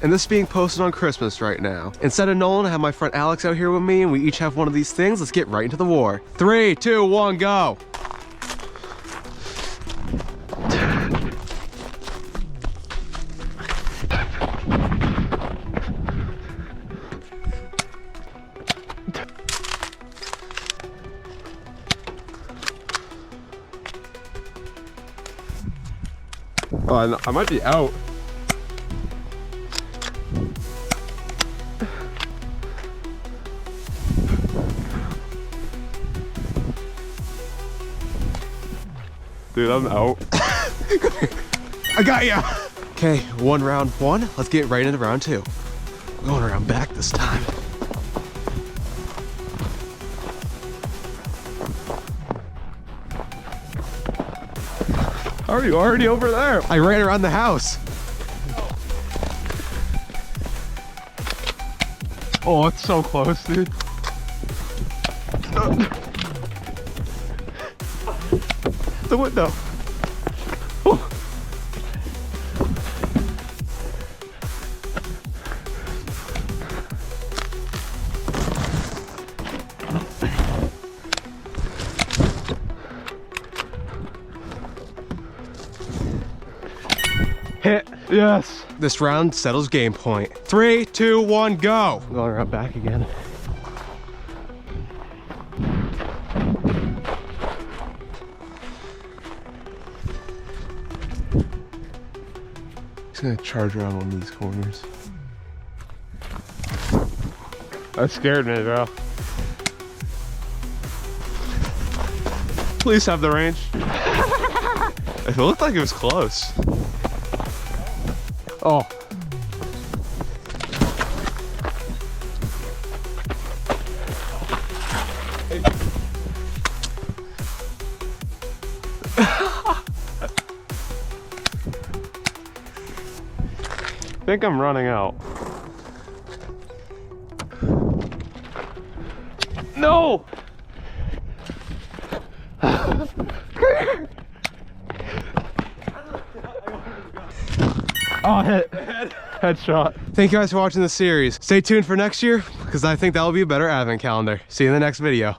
And this is being posted on Christmas right now. Instead of Nolan, I have my friend Alex out here with me, and we each have one of these things. Let's get right into the war. 3, 2, 1, go. Oh, I might be out. Dude, I'm out. I got ya. Okay, round one. Let's get right into round two. We're going around back this time. How are you already over there? I ran around the house. Oh, it's so close, dude. The window. Oh. Hit. Yes. This round settles game point. 3, 2, 1, go. Going around back again. He's gonna charge around one of these corners. That scared me, bro. Please have the range. It looked like it was close. Oh. I think I'm running out. No! Oh, hit. Headshot. Thank you guys for watching this series. Stay tuned for next year, because I think that will be a better advent calendar. See you in the next video.